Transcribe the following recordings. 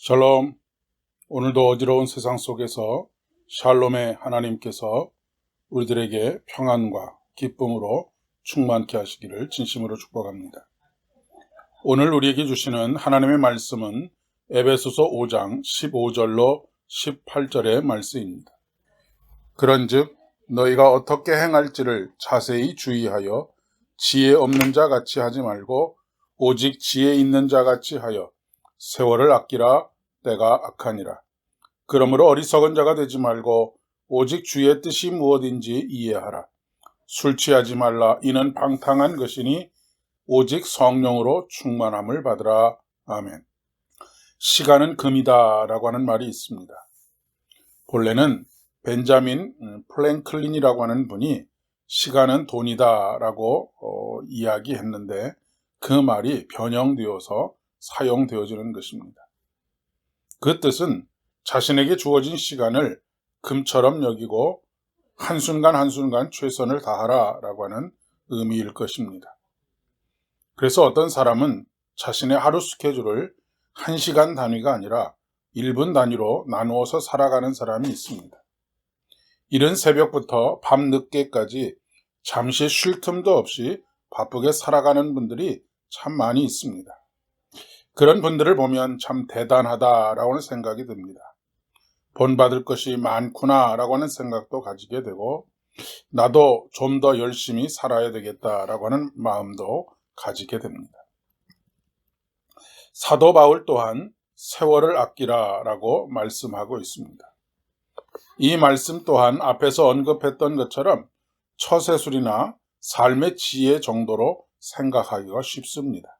샬롬. 오늘도 어지러운 세상 속에서 샬롬의 하나님께서 우리들에게 평안과 기쁨으로 충만케 하시기를 진심으로 축복합니다. 오늘 우리에게 주시는 하나님의 말씀은 에베소서 5장 15절로 18절의 말씀입니다. 그런즉 너희가 어떻게 행할지를 자세히 주의하여 지혜 없는 자 같이 하지 말고 오직 지혜 있는 자 같이 하여 세월을 아끼라. 때가 악하니라. 그러므로 어리석은 자가 되지 말고 오직 주의 뜻이 무엇인지 이해하라. 술 취하지 말라. 이는 방탕한 것이니 오직 성령으로 충만함을 받으라. 아멘. 시간은 금이다 라고 하는 말이 있습니다. 본래는 벤자민 플랭클린이라고 하는 분이 시간은 돈이다 라고 이야기했는데 그 말이 변형되어서 사용되어지는 것입니다. 그 뜻은 자신에게 주어진 시간을 금처럼 여기고 한순간 한순간 최선을 다하라 라고 하는 의미일 것입니다. 그래서 어떤 사람은 자신의 하루 스케줄을 1시간 단위가 아니라 1분 단위로 나누어서 살아가는 사람이 있습니다. 이른 새벽부터 밤 늦게까지 잠시 쉴 틈도 없이 바쁘게 살아가는 분들이 참 많이 있습니다. 그런 분들을 보면 참 대단하다라고 하는 생각이 듭니다. 본받을 것이 많구나라고 하는 생각도 가지게 되고 나도 좀 더 열심히 살아야 되겠다라고 하는 마음도 가지게 됩니다. 사도 바울 또한 세월을 아끼라라고 말씀하고 있습니다. 이 말씀 또한 앞에서 언급했던 것처럼 처세술이나 삶의 지혜 정도로 생각하기가 쉽습니다.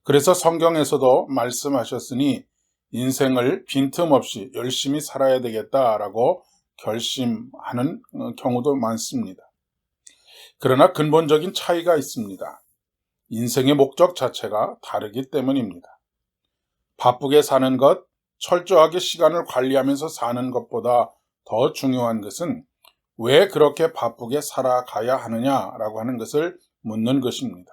그래서 성경에서도 말씀하셨으니 인생을 빈틈없이 열심히 살아야 되겠다라고 결심하는 경우도 많습니다. 그러나 근본적인 차이가 있습니다. 인생의 목적 자체가 다르기 때문입니다. 바쁘게 사는 것, 철저하게 시간을 관리하면서 사는 것보다 더 중요한 것은 왜 그렇게 바쁘게 살아가야 하느냐라고 하는 것을 묻는 것입니다.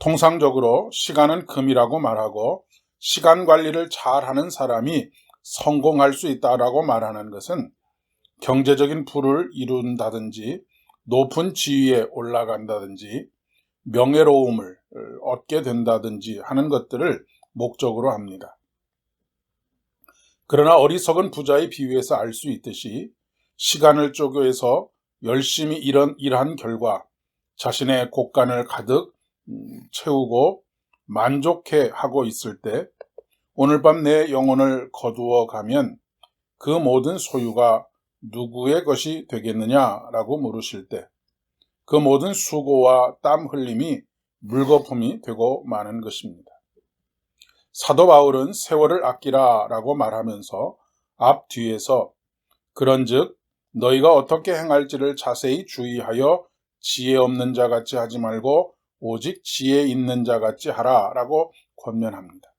통상적으로 시간은 금이라고 말하고 시간 관리를 잘하는 사람이 성공할 수 있다라고 말하는 것은 경제적인 부를 이룬다든지 높은 지위에 올라간다든지 명예로움을 얻게 된다든지 하는 것들을 목적으로 합니다. 그러나 어리석은 부자의 비유에서 알 수 있듯이 시간을 쪼개서 열심히 일한 결과 자신의 곳간을 가득 채우고 만족해 하고 있을 때 오늘 밤 내 영혼을 거두어 가면 그 모든 소유가 누구의 것이 되겠느냐라고 물으실 때 그 모든 수고와 땀 흘림이 물거품이 되고 마는 것입니다. 사도 바울은 세월을 아끼라라고 말하면서 앞 뒤에서 그런즉 너희가 어떻게 행할지를 자세히 주의하여 지혜 없는 자 같이 하지 말고 오직 지혜 있는 자 같이 하라라고 권면합니다.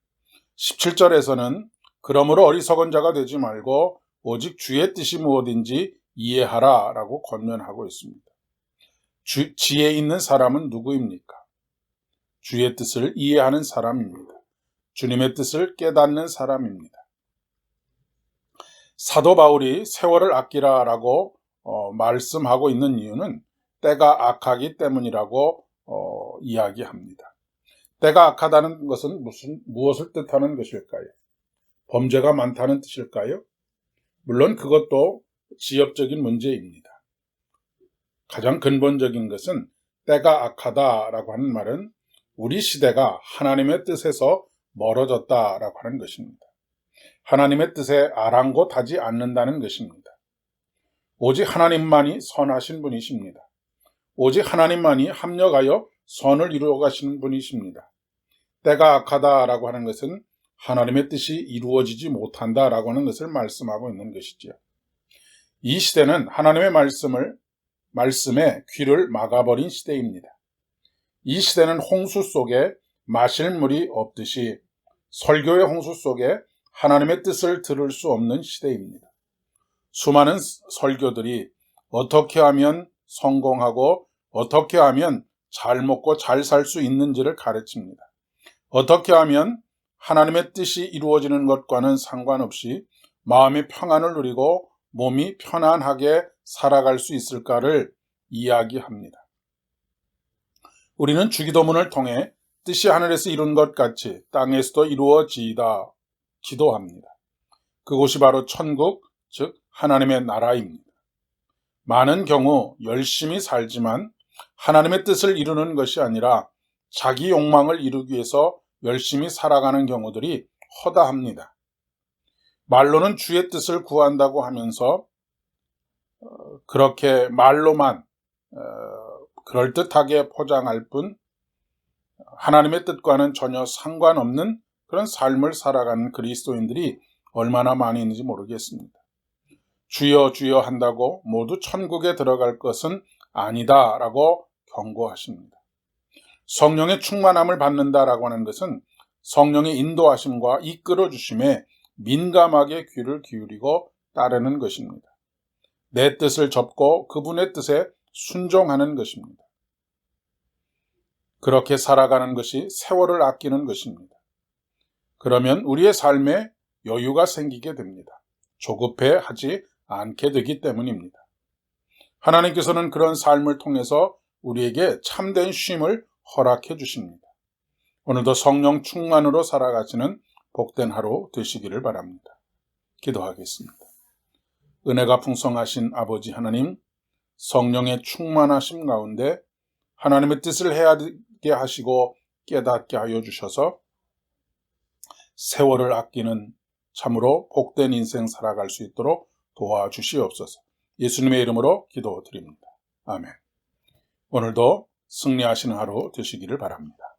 17절에서는 그러므로 어리석은 자가 되지 말고 오직 주의 뜻이 무엇인지 이해하라라고 권면하고 있습니다. 지혜 있는 사람은 누구입니까? 주의 뜻을 이해하는 사람입니다. 주님의 뜻을 깨닫는 사람입니다. 사도 바울이 세월을 아끼라라고 말씀하고 있는 이유는 때가 악하기 때문이라고 이야기합니다. 때가 악하다는 것은 무엇을 뜻하는 것일까요? 범죄가 많다는 뜻일까요? 물론 그것도 지역적인 문제입니다. 가장 근본적인 것은 때가 악하다라고 하는 말은 우리 시대가 하나님의 뜻에서 멀어졌다라고 하는 것입니다. 하나님의 뜻에 아랑곳하지 않는다는 것입니다. 오직 하나님만이 선하신 분이십니다. 오직 하나님만이 합력하여 선을 이루어 가시는 분이십니다. 때가 악하다라고 하는 것은 하나님의 뜻이 이루어지지 못한다라고 하는 것을 말씀하고 있는 것이지요. 이 시대는 하나님의 말씀에 귀를 막아버린 시대입니다. 이 시대는 홍수 속에 마실 물이 없듯이 설교의 홍수 속에 하나님의 뜻을 들을 수 없는 시대입니다. 수많은 설교들이 어떻게 하면 성공하고 어떻게 하면 잘 먹고 잘 살 수 있는지를 가르칩니다. 어떻게 하면 하나님의 뜻이 이루어지는 것과는 상관없이 마음의 평안을 누리고 몸이 편안하게 살아갈 수 있을까를 이야기합니다. 우리는 주기도문을 통해 뜻이 하늘에서 이룬 것 같이 땅에서도 이루어지이다 기도합니다. 그곳이 바로 천국, 즉 하나님의 나라입니다. 많은 경우 열심히 살지만 하나님의 뜻을 이루는 것이 아니라 자기 욕망을 이루기 위해서 열심히 살아가는 경우들이 허다합니다. 말로는 주의 뜻을 구한다고 하면서 그렇게 말로만 그럴듯하게 포장할 뿐 하나님의 뜻과는 전혀 상관없는 그런 삶을 살아가는 그리스도인들이 얼마나 많이 있는지 모르겠습니다. 주여 주여 한다고 모두 천국에 들어갈 것은 아니다라고 경고하십니다. 성령의 충만함을 받는다라고 하는 것은 성령의 인도하심과 이끌어주심에 민감하게 귀를 기울이고 따르는 것입니다. 내 뜻을 접고 그분의 뜻에 순종하는 것입니다. 그렇게 살아가는 것이 세월을 아끼는 것입니다. 그러면 우리의 삶에 여유가 생기게 됩니다. 조급해하지 않게 되기 때문입니다. 하나님께서는 그런 삶을 통해서 우리에게 참된 쉼을 허락해 주십니다. 오늘도 성령 충만으로 살아가시는 복된 하루 되시기를 바랍니다. 기도하겠습니다. 은혜가 풍성하신 아버지 하나님, 성령의 충만하심 가운데 하나님의 뜻을 헤아리게 하시고 깨닫게 하여 주셔서 세월을 아끼는 참으로 복된 인생 살아갈 수 있도록 도와주시옵소서. 예수님의 이름으로 기도드립니다. 아멘. 오늘도 승리하시는 하루 되시기를 바랍니다.